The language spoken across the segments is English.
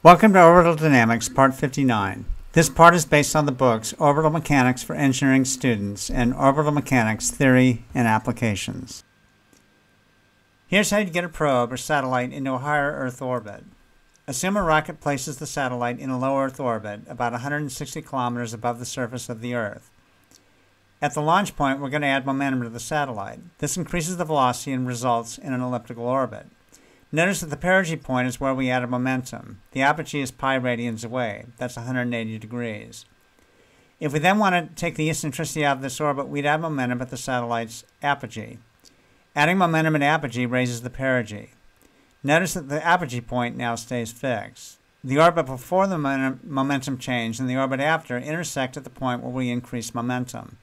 Welcome to Orbital Dynamics, Part 59. This part is based on the books Orbital Mechanics for Engineering Students and Orbital Mechanics Theory and Applications. Here's how you get a probe or satellite into a higher Earth orbit. Assume a rocket places the satellite in a low Earth orbit, about 160 kilometers above the surface of the Earth. At the launch point, we're going to add momentum to the satellite. This increases the velocity and results in an elliptical orbit. Notice that the perigee point is where we added momentum. The apogee is pi radians away. That's 180 degrees. If we then want to take the eccentricity out of this orbit, we'd add momentum at the satellite's apogee. Adding momentum at apogee raises the perigee. Notice that the apogee point now stays fixed. The orbit before the momentum change and the orbit after intersect at the point where we increase momentum.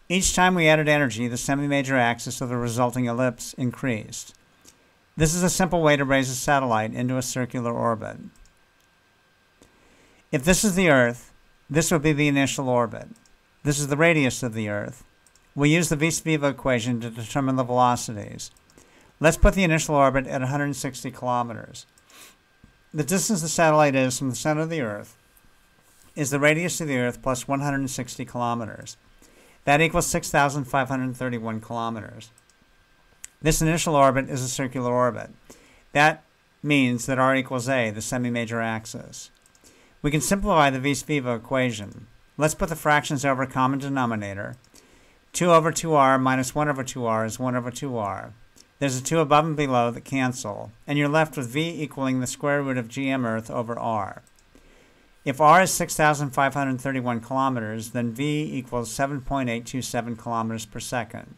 Each time we added energy, the semi-major axis of the resulting ellipse increased. This is a simple way to raise a satellite into a circular orbit. If this is the Earth, this would be the initial orbit. This is the radius of the Earth. We use the Vice-Viva equation to determine the velocities. Let's put the initial orbit at 160 kilometers. The distance the satellite is from the center of the Earth is the radius of the Earth plus 160 kilometers. That equals 6,531 kilometers. This initial orbit is a circular orbit. That means that r equals a, the semi-major axis. We can simplify the Vice-Viva equation. Let's put the fractions over a common denominator. 2 over 2r minus 1 over 2r is 1 over 2r. There's a 2 above and below that cancel, and you're left with v equaling the square root of gm Earth over r. If r is 6,531 kilometers, then v equals 7.827 kilometers per second.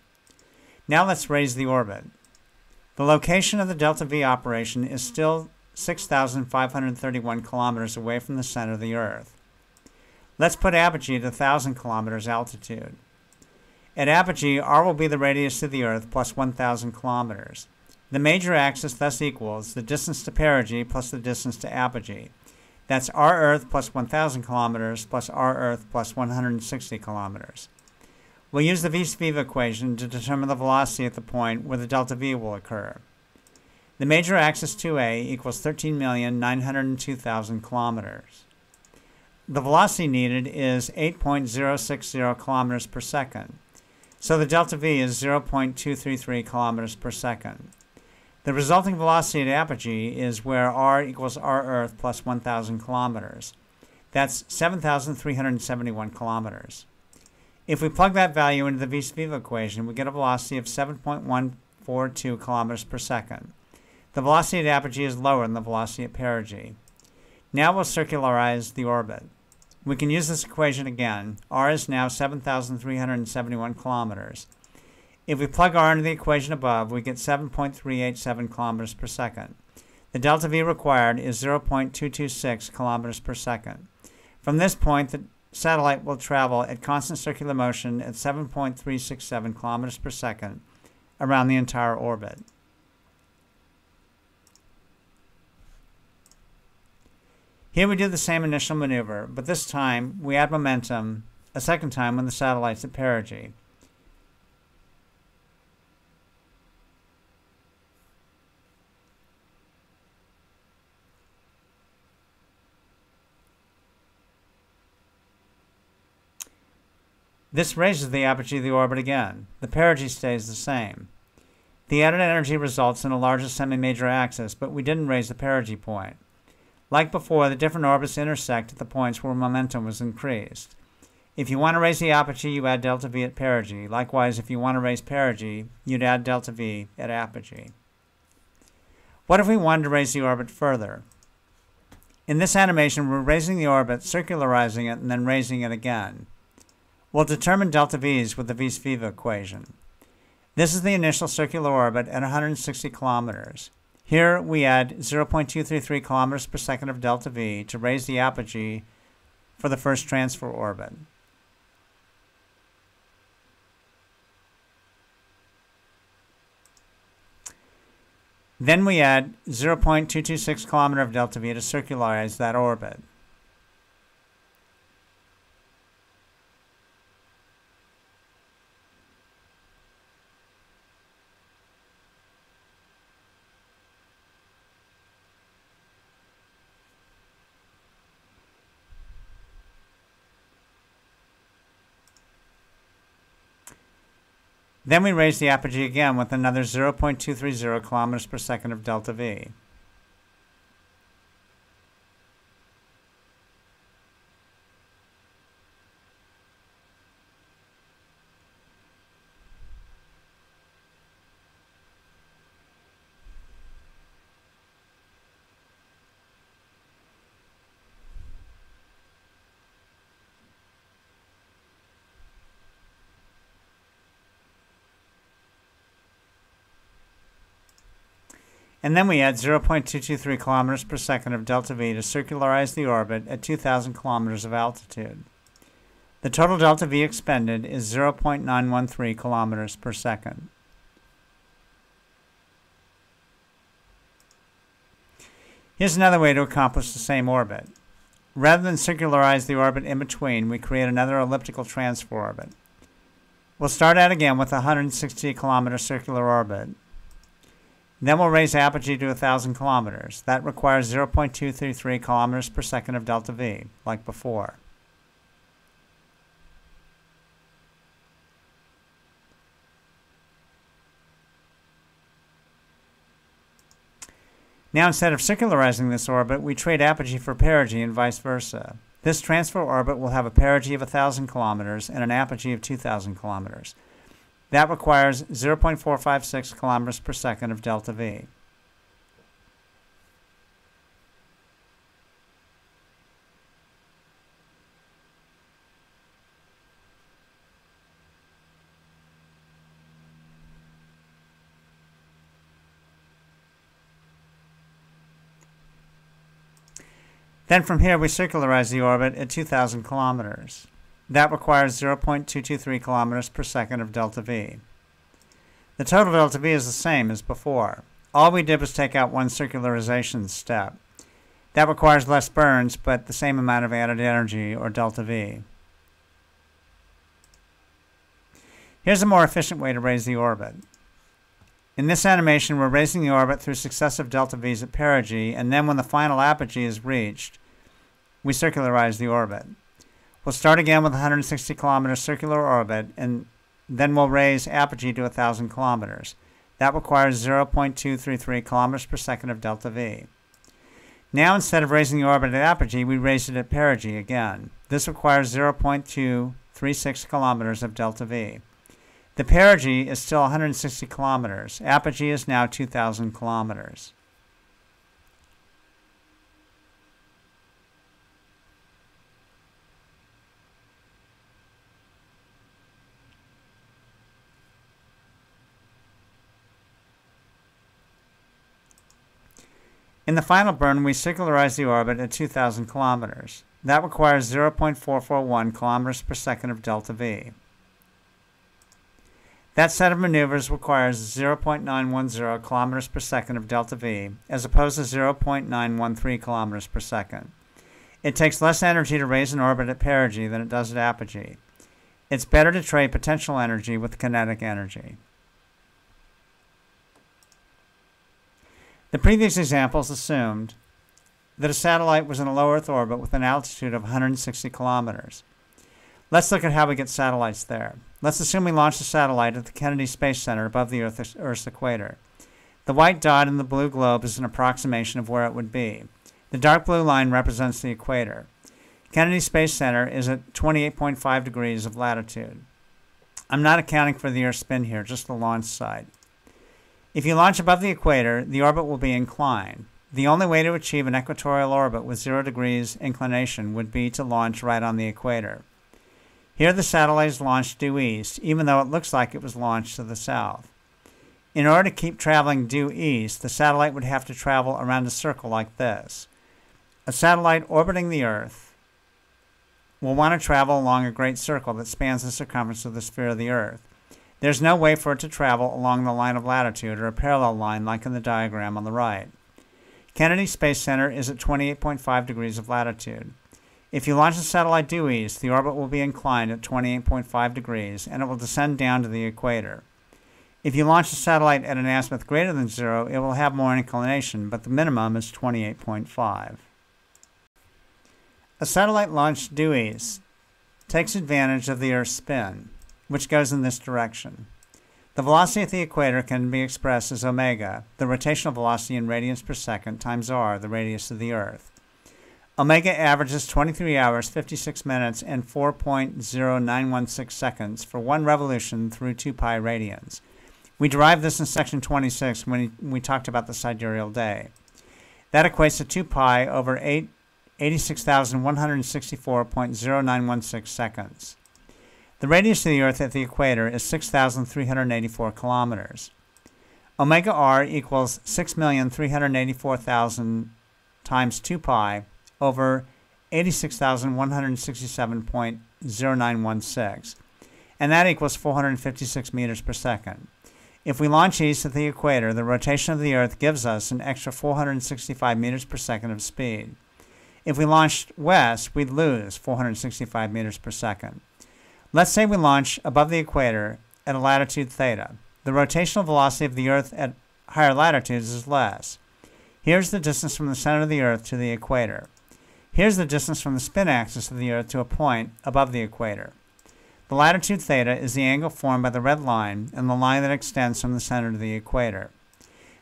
Now let's raise the orbit. The location of the delta v operation is still 6,531 kilometers away from the center of the Earth. Let's put apogee at 1,000 kilometers altitude. At apogee, r will be the radius of the Earth plus 1,000 kilometers. The major axis thus equals the distance to perigee plus the distance to apogee. That's r Earth plus 1,000 kilometers plus r Earth plus 160 kilometers. We'll use the Vice-Viva equation to determine the velocity at the point where the delta v will occur. The major axis 2a equals 13,902,000 kilometers. The velocity needed is 8.060 kilometers per second. So the delta v is 0.233 kilometers per second. The resulting velocity at apogee is where r equals r Earth plus 1,000 kilometers. That's 7,371 kilometers. If we plug that value into the Vice-Viva equation, we get a velocity of 7.142 kilometers per second. The velocity at apogee is lower than the velocity at perigee. Now we'll circularize the orbit. We can use this equation again. R is now 7,371 kilometers. If we plug r into the equation above, we get 7.387 kilometers per second. The delta v required is 0.226 kilometers per second. From this point, the satellite will travel at constant circular motion at 7.367 kilometers per second around the entire orbit. Here we do the same initial maneuver, but this time we add momentum a second time when the satellite's at perigee. This raises the apogee of the orbit again. The perigee stays the same. The added energy results in a larger semi-major axis, but we didn't raise the perigee point. Like before, the different orbits intersect at the points where momentum was increased. If you want to raise the apogee, you add delta v at perigee. Likewise, if you want to raise perigee, you'd add delta v at apogee. What if we wanted to raise the orbit further? In this animation, we're raising the orbit, circularizing it, and then raising it again. We'll determine delta v's with the Vice-Viva equation. This is the initial circular orbit at 160 kilometers. Here we add 0.233 kilometers per second of delta v to raise the apogee for the first transfer orbit. Then we add 0.226 kilometer of delta v to circularize that orbit. Then we raise the apogee again with another 0.230 kilometers per second of delta V. And then we add 0.223 kilometers per second of delta V to circularize the orbit at 2,000 kilometers of altitude. The total delta V expended is 0.913 kilometers per second. Here's another way to accomplish the same orbit. Rather than circularize the orbit in between, we create another elliptical transfer orbit. We'll start out again with a 160 kilometer circular orbit. Then we'll raise apogee to 1,000 kilometers. That requires 0.233 kilometers per second of delta V, like before. Now, instead of circularizing this orbit, we trade apogee for perigee and vice versa. This transfer orbit will have a perigee of 1,000 kilometers and an apogee of 2,000 kilometers. That requires 0.456 kilometers per second of delta V. Then from here we circularize the orbit at 2,000 kilometers. That requires 0.223 kilometers per second of delta V. The total delta V is the same as before. All we did was take out one circularization step. That requires less burns, but the same amount of added energy, or delta V. Here's a more efficient way to raise the orbit. In this animation, we're raising the orbit through successive delta V's at perigee, and then when the final apogee is reached, we circularize the orbit. We'll start again with a 160 kilometer circular orbit, and then we'll raise apogee to 1,000 kilometers. That requires 0.233 kilometers per second of delta V. Now, instead of raising the orbit at apogee, we raise it at perigee again. This requires 0.236 kilometers of delta V. The perigee is still 160 kilometers. Apogee is now 2,000 kilometers. In the final burn, we circularize the orbit at 2,000 kilometers. That requires 0.441 kilometers per second of delta V. That set of maneuvers requires 0.910 kilometers per second of delta V, as opposed to 0.913 kilometers per second. It takes less energy to raise an orbit at perigee than it does at apogee. It's better to trade potential energy with kinetic energy. The previous examples assumed that a satellite was in a low Earth orbit with an altitude of 160 kilometers. Let's look at how we get satellites there. Let's assume we launch a satellite at the Kennedy Space Center above the Earth's equator. The white dot in the blue globe is an approximation of where it would be. The dark blue line represents the equator. Kennedy Space Center is at 28.5 degrees of latitude. I'm not accounting for the Earth's spin here, just the launch site. If you launch above the equator, the orbit will be inclined. The only way to achieve an equatorial orbit with 0 degrees inclination would be to launch right on the equator. Here the satellite is launched due east, even though it looks like it was launched to the south. In order to keep traveling due east, the satellite would have to travel around a circle like this. A satellite orbiting the Earth will want to travel along a great circle that spans the circumference of the sphere of the Earth. There's no way for it to travel along the line of latitude or a parallel line like in the diagram on the right. Kennedy Space Center is at 28.5 degrees of latitude. If you launch the satellite due east, the orbit will be inclined at 28.5 degrees and it will descend down to the equator. If you launch the satellite at an azimuth greater than 0, it will have more inclination, but the minimum is 28.5. A satellite launched due east takes advantage of the Earth's spin, which goes in this direction. The velocity at the equator can be expressed as omega, the rotational velocity in radians per second, times r, the radius of the Earth. Omega averages 23 hours, 56 minutes, and 4.0916 seconds for one revolution through 2 pi radians. We derived this in section 26 when we talked about the sidereal day. That equates to 2 pi over 86,164.0916 seconds. The radius of the Earth at the equator is 6,384 kilometers. Omega r equals 6,384,000 times 2 pi over 86,167.0916, and that equals 456 meters per second. If we launch east at the equator, the rotation of the Earth gives us an extra 465 meters per second of speed. If we launched west, we'd lose 465 meters per second. Let's say we launch above the equator at a latitude theta. The rotational velocity of the Earth at higher latitudes is less. Here's the distance from the center of the Earth to the equator. Here's the distance from the spin axis of the Earth to a point above the equator. The latitude theta is the angle formed by the red line and the line that extends from the center to the equator.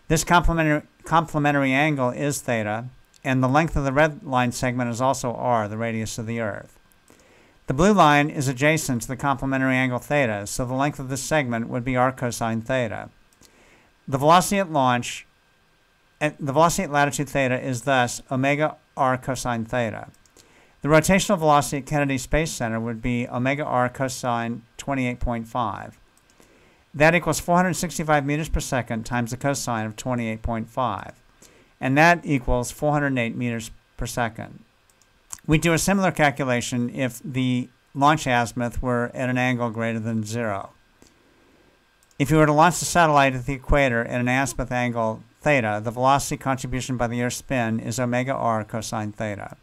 This complementary angle is theta, and the length of the red line segment is also r, the radius of the Earth. The blue line is adjacent to the complementary angle theta, so the length of this segment would be r cosine theta. The velocity at latitude theta is thus omega r cosine theta. The rotational velocity at Kennedy Space Center would be omega r cosine 28.5. That equals 465 meters per second times the cosine of 28.5, and that equals 408 meters per second. We do a similar calculation if the launch azimuth were at an angle greater than 0. If you were to launch the satellite at the equator at an azimuth angle theta, the velocity contribution by the Earth's spin is omega r cosine theta.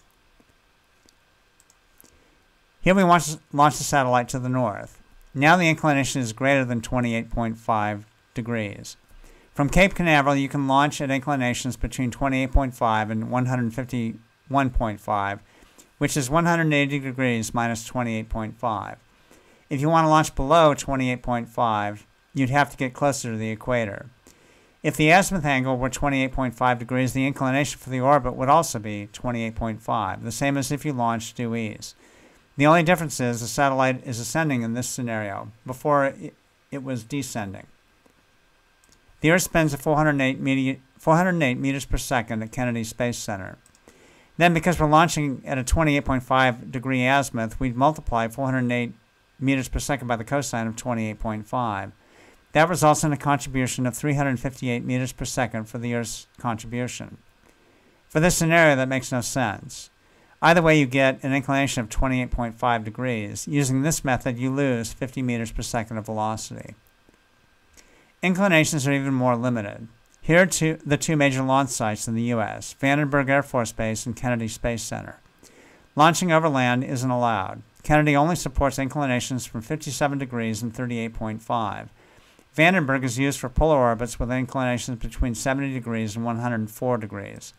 Here we launch the satellite to the north. Now the inclination is greater than 28.5 degrees. From Cape Canaveral, you can launch at inclinations between 28.5 and 151.5, which is 180 degrees minus 28.5. If you want to launch below 28.5, you'd have to get closer to the equator. If the azimuth angle were 28.5 degrees, the inclination for the orbit would also be 28.5, the same as if you launched due east. The only difference is the satellite is ascending in this scenario. Before it was descending. The Earth spins at 408 meters per second at Kennedy Space Center. Then, because we're launching at a 28.5 degree azimuth, we'd multiply 408 meters per second by the cosine of 28.5. That results in a contribution of 358 meters per second for the Earth's contribution. For this scenario, that makes no sense. Either way, you get an inclination of 28.5 degrees. Using this method, you lose 50 meters per second of velocity. Inclinations are even more limited. Here are the two major launch sites in the U.S., Vandenberg Air Force Base and Kennedy Space Center. Launching over land isn't allowed. Kennedy only supports inclinations from 57 degrees and 38.5. Vandenberg is used for polar orbits with inclinations between 70 degrees and 104 degrees.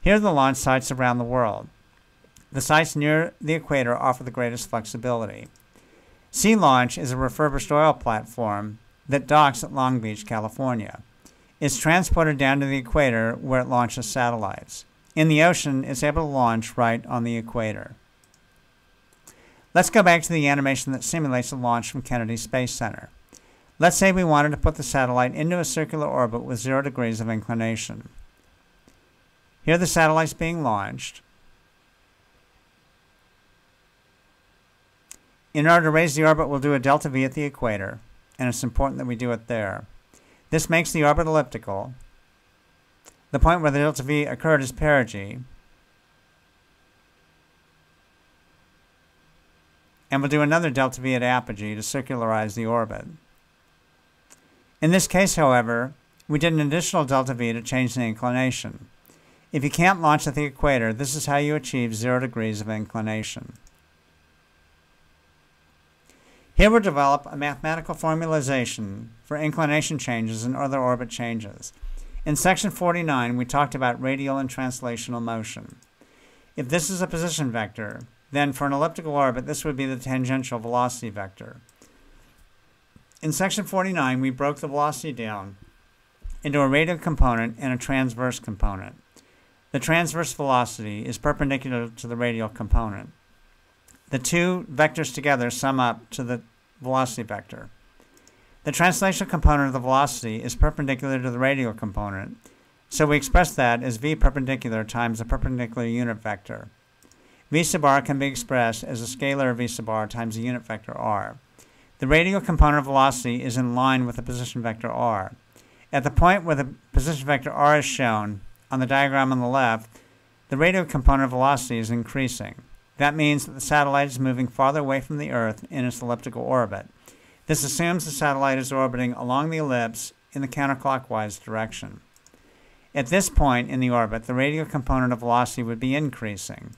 Here are the launch sites around the world. The sites near the equator offer the greatest flexibility. Sea Launch is a refurbished oil platform that docks at Long Beach, California. It's transported down to the equator where it launches satellites. In the ocean, it's able to launch right on the equator. Let's go back to the animation that simulates a launch from Kennedy Space Center. Let's say we wanted to put the satellite into a circular orbit with 0 degrees of inclination. Here the satellite's being launched. In order to raise the orbit, we'll do a delta V at the equator, and it's important that we do it there. This makes the orbit elliptical. The point where the delta V occurred is perigee. And we'll do another delta V at apogee to circularize the orbit. In this case, however, we did an additional delta V to change the inclination. If you can't launch at the equator, this is how you achieve 0 degrees of inclination. Here we'll develop a mathematical formalization for inclination changes and other orbit changes. In section 49, we talked about radial and translational motion. If this is a position vector, then for an elliptical orbit, this would be the tangential velocity vector. In section 49, we broke the velocity down into a radial component and a transverse component. The transverse velocity is perpendicular to the radial component. The two vectors together sum up to the velocity vector. The translational component of the velocity is perpendicular to the radial component, so we express that as v perpendicular times the perpendicular unit vector. V sub r can be expressed as a scalar v sub r times the unit vector r. The radial component of velocity is in line with the position vector r. At the point where the position vector r is shown on the diagram on the left, the radial component of velocity is increasing. That means that the satellite is moving farther away from the Earth in its elliptical orbit. This assumes the satellite is orbiting along the ellipse in the counterclockwise direction. At this point in the orbit, the radial component of velocity would be increasing.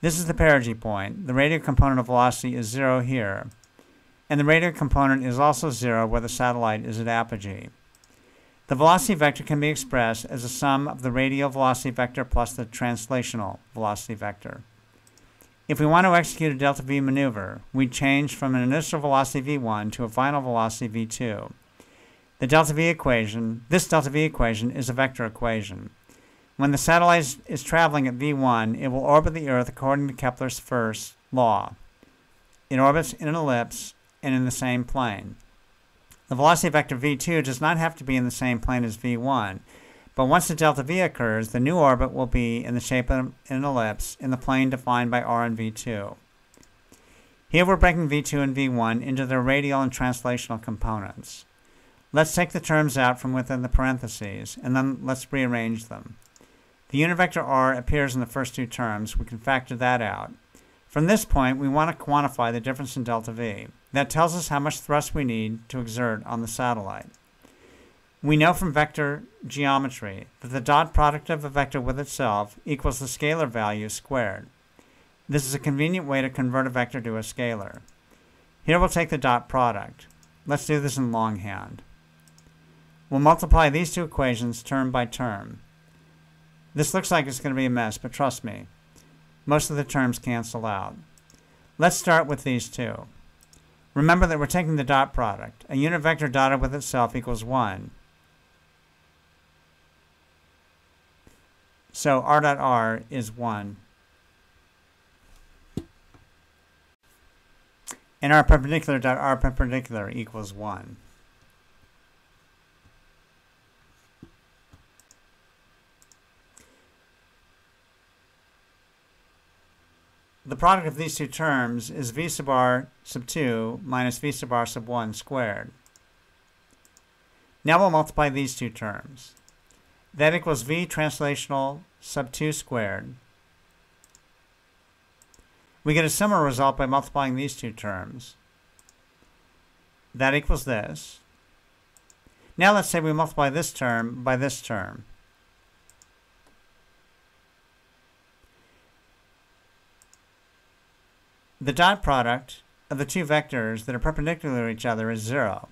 This is the perigee point. The radial component of velocity is 0 here, and the radial component is also 0 where the satellite is at apogee. The velocity vector can be expressed as a sum of the radial velocity vector plus the translational velocity vector. If we want to execute a delta v maneuver, we change from an initial velocity v1 to a final velocity v2. This delta v equation is a vector equation. When the satellite is traveling at v1, it will orbit the Earth according to Kepler's first law. It orbits in an ellipse and in the same plane. The velocity vector v2 does not have to be in the same plane as v1, but once the delta v occurs, the new orbit will be in the shape of an ellipse in the plane defined by r and v2. Here we're breaking v2 and v1 into their radial and translational components. Let's take the terms out from within the parentheses, and then let's rearrange them. The unit vector r appears in the first two terms. We can factor that out. From this point, we want to quantify the difference in delta v. That tells us how much thrust we need to exert on the satellite. We know from vector geometry that the dot product of a vector with itself equals the scalar value squared. This is a convenient way to convert a vector to a scalar. Here we'll take the dot product. Let's do this in longhand. We'll multiply these two equations term by term. This looks like it's going to be a mess, but trust me, most of the terms cancel out. Let's start with these two. Remember that we're taking the dot product. A unit vector dotted with itself equals 1. So r dot r is 1. And r perpendicular dot r perpendicular equals 1. The product of these two terms is v sub r sub 2 minus v sub r sub 1 squared. Now we'll multiply these two terms. That equals v translational sub 2 squared. We get a similar result by multiplying these two terms. That equals this. Now let's say we multiply this term by this term. The dot product of the two vectors that are perpendicular to each other is 0.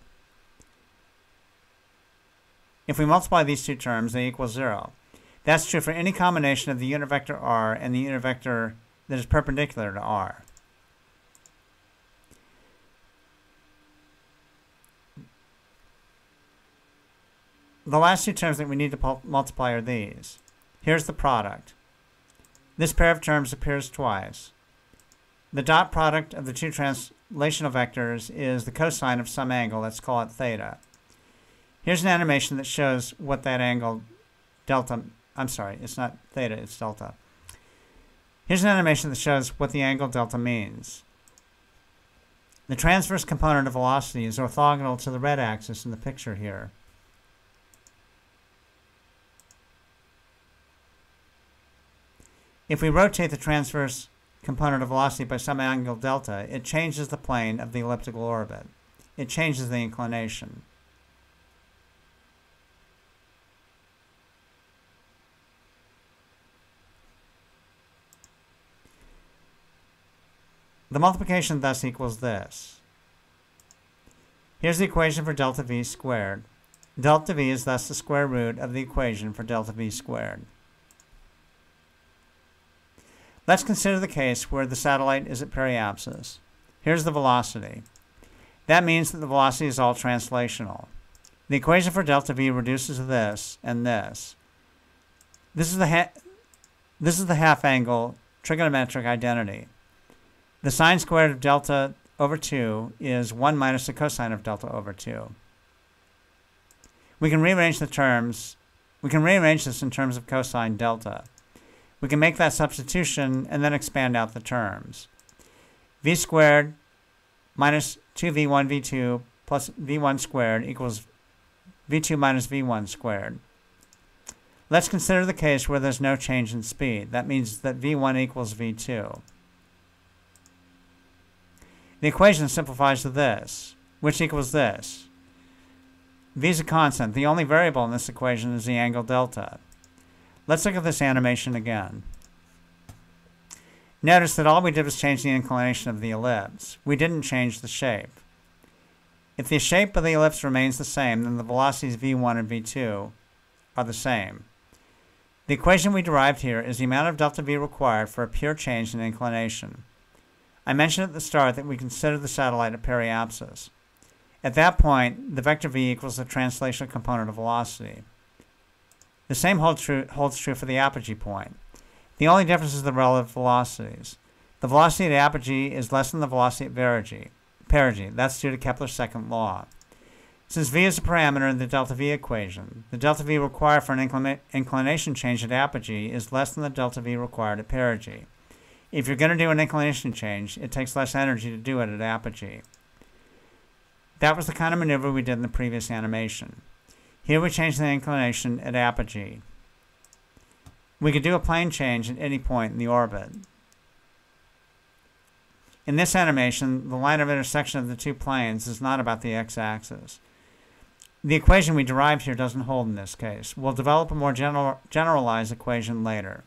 If we multiply these two terms, they equal 0. That's true for any combination of the unit vector r and the unit vector that is perpendicular to r. The last two terms that we need to multiply are these. Here's the product. This pair of terms appears twice. The dot product of the two translational vectors is the cosine of some angle. Let's call it theta. Here's an animation that shows what that angle delta, I'm sorry, it's not theta, it's delta. Here's an animation that shows what the angle delta means. The transverse component of velocity is orthogonal to the red axis in the picture here. If we rotate the transverse component of velocity by some angle delta, it changes the plane of the elliptical orbit. It changes the inclination. The multiplication thus equals this. Here's the equation for delta v squared. Delta v is thus the square root of the equation for delta v squared. Let's consider the case where the satellite is at periapsis. Here's the velocity. That means that the velocity is all translational. The equation for delta V reduces this and this. This is the half-angle trigonometric identity. The sine squared of delta over 2 is 1 minus the cosine of delta over 2. We can rearrange the terms. We can rearrange this in terms of cosine delta. We can make that substitution and then expand out the terms. V squared minus 2v1 v2 plus v1 squared equals v2 minus v1 squared. Let's consider the case where there's no change in speed. That means that v1 equals v2. The equation simplifies to this, which equals this. V is a constant. The only variable in this equation is the angle delta. Let's look at this animation again. Notice that all we did was change the inclination of the ellipse. We didn't change the shape. If the shape of the ellipse remains the same, then the velocities v1 and v2 are the same. The equation we derived here is the amount of delta v required for a pure change in inclination. I mentioned at the start that we consider the satellite a periapsis. At that point, the vector v equals the translational component of velocity. The same holds true for the apogee point. The only difference is the relative velocities. The velocity at apogee is less than the velocity at perigee. That's due to Kepler's second law. Since v is a parameter in the delta v equation, the delta v required for an inclination change at apogee is less than the delta v required at perigee. If you're going to do an inclination change, it takes less energy to do it at apogee. That was the kind of maneuver we did in the previous animation. Here we change the inclination at apogee. We could do a plane change at any point in the orbit. In this animation, the line of intersection of the two planes is not about the x-axis. The equation we derived here doesn't hold in this case. We'll develop a more generalized equation later.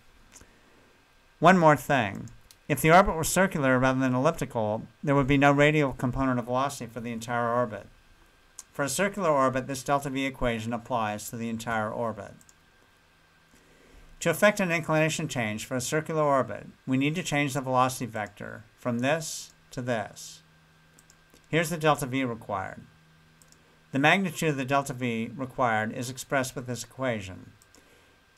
One more thing. If the orbit were circular rather than elliptical, there would be no radial component of velocity for the entire orbit. For a circular orbit, this delta v equation applies to the entire orbit. To effect an inclination change for a circular orbit, we need to change the velocity vector from this to this. Here's the delta v required. The magnitude of the delta v required is expressed with this equation.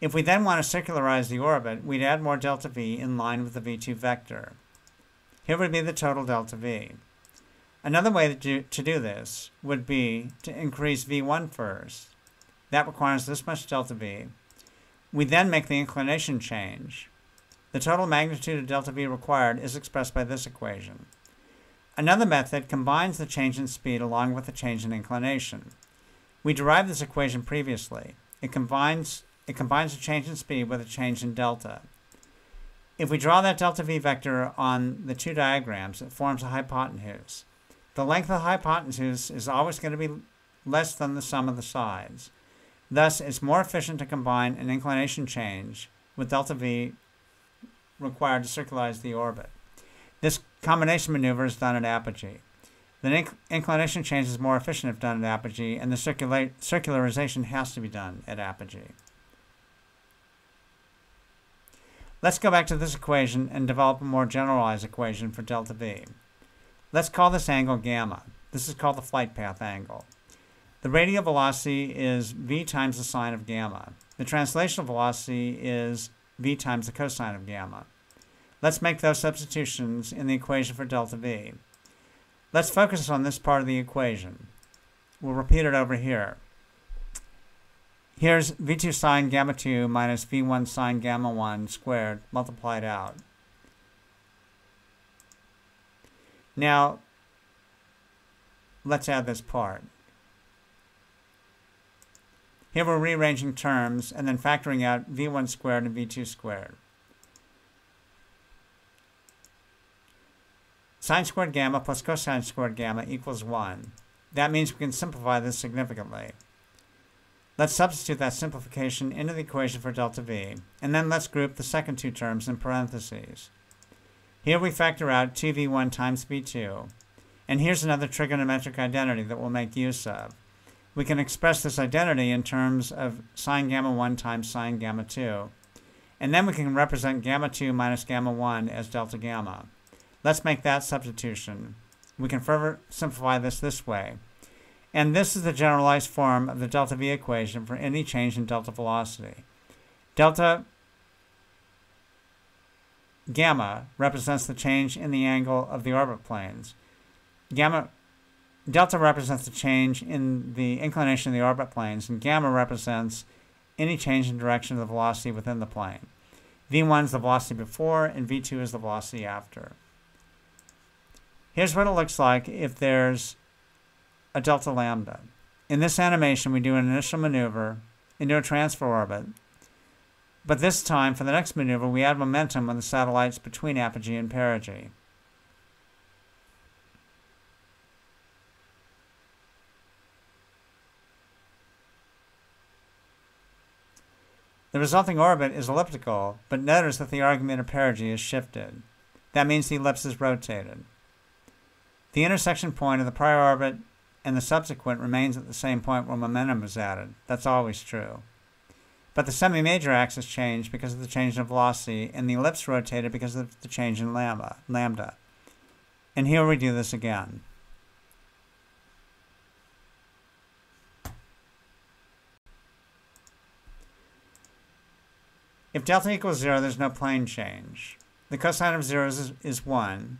If we then want to circularize the orbit, we'd add more delta v in line with the v2 vector. Here would be the total delta v. Another way to do this would be to increase v1 first. That requires this much delta v. We then make the inclination change. The total magnitude of delta v required is expressed by this equation. Another method combines the change in speed along with the change in inclination. We derived this equation previously. It combines a change in speed with a change in delta. If we draw that delta v vector on the two diagrams, it forms a hypotenuse. The length of the hypotenuse is always going to be less than the sum of the sides. Thus, it's more efficient to combine an inclination change with delta v required to circularize the orbit. This combination maneuver is done at apogee. The inclination change is more efficient if done at apogee, and the circularization has to be done at apogee. Let's go back to this equation and develop a more generalized equation for delta v. Let's call this angle gamma. This is called the flight path angle. The radial velocity is v times the sine of gamma. The translational velocity is v times the cosine of gamma. Let's make those substitutions in the equation for delta v. Let's focus on this part of the equation. We'll repeat it over here. Here's v2 sine gamma 2 minus v1 sine gamma 1 squared multiplied out. Now, let's add this part. Here we're rearranging terms and then factoring out v1 squared and v2 squared. Sine squared gamma plus cosine squared gamma equals 1. That means we can simplify this significantly. Let's substitute that simplification into the equation for delta v, and then let's group the second two terms in parentheses. Here we factor out 2v1 times v2, and here's another trigonometric identity that we'll make use of. We can express this identity in terms of sine gamma 1 times sine gamma 2, and then we can represent gamma 2 minus gamma 1 as delta gamma. Let's make that substitution, We can further simplify this way. And this is the generalized form of the delta V equation for any change in delta velocity. Delta gamma represents the change in the angle of the orbit planes. Delta represents the change in the inclination of the orbit planes, and gamma represents any change in direction of the velocity within the plane. V1 is the velocity before, and V2 is the velocity after. Here's what it looks like if there's a delta lambda. In this animation, we do an initial maneuver into a transfer orbit, but this time, for the next maneuver, we add momentum on the satellites between apogee and perigee. The resulting orbit is elliptical, but notice that the argument of perigee is shifted. That means the ellipse is rotated. The intersection point of the prior orbit and the subsequent remains at the same point where momentum is added. That's always true. But the semi-major axis changed because of the change in velocity, and the ellipse rotated because of the change in lambda. And here we do this again. If delta equals 0, there's no plane change. The cosine of 0 is 1.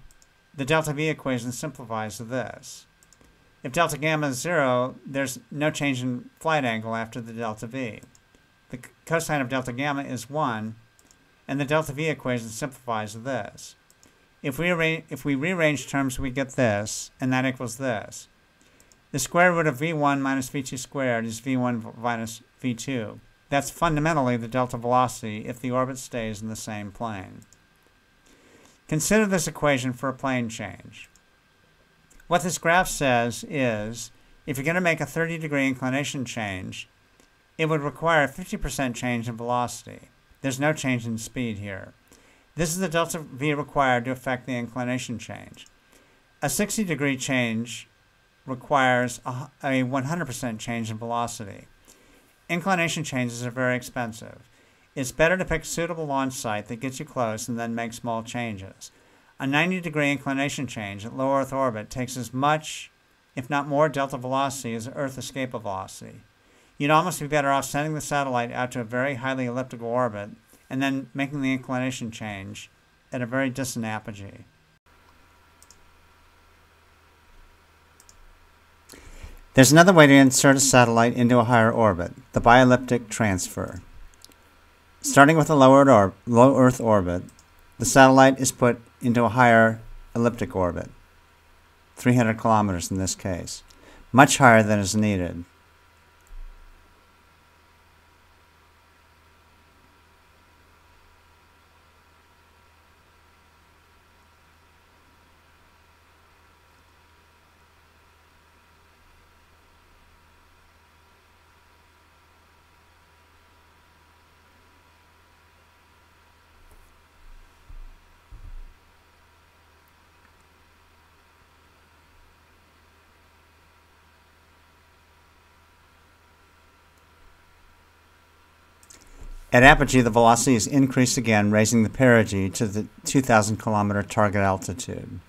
The delta V equation simplifies to this. If delta gamma is 0, there's no change in flight angle after the delta V. The cosine of delta gamma is 1, and the delta V equation simplifies to this. If we rearrange terms, we get this, and that equals this. The square root of V1 minus V2 squared is V1 minus V2. That's fundamentally the delta velocity if the orbit stays in the same plane. Consider this equation for a plane change. What this graph says is, if you're going to make a 30-degree inclination change, it would require a 50% change in velocity. There's no change in speed here. This is the delta V required to affect the inclination change. A 60-degree change requires a 100% change in velocity. Inclination changes are very expensive. It's better to pick a suitable launch site that gets you close and then make small changes. A 90-degree inclination change at low Earth orbit takes as much, if not more, delta velocity as Earth escape velocity. You'd almost be better off sending the satellite out to a very highly elliptical orbit and then making the inclination change at a very distant apogee. There's another way to insert a satellite into a higher orbit, the bielliptic transfer. Starting with a low Earth orbit, the satellite is put into a higher elliptic orbit, 300 kilometers in this case, much higher than is needed. At apogee, the velocity is increased again, raising the perigee to the 2,000 kilometer target altitude.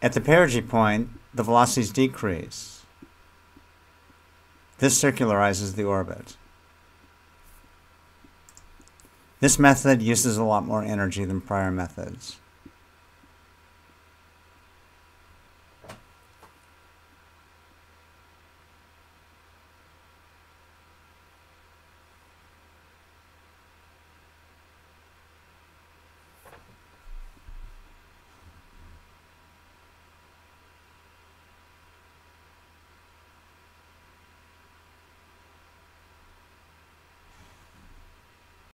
At the perigee point, the velocities decrease. This circularizes the orbit. This method uses a lot more energy than prior methods.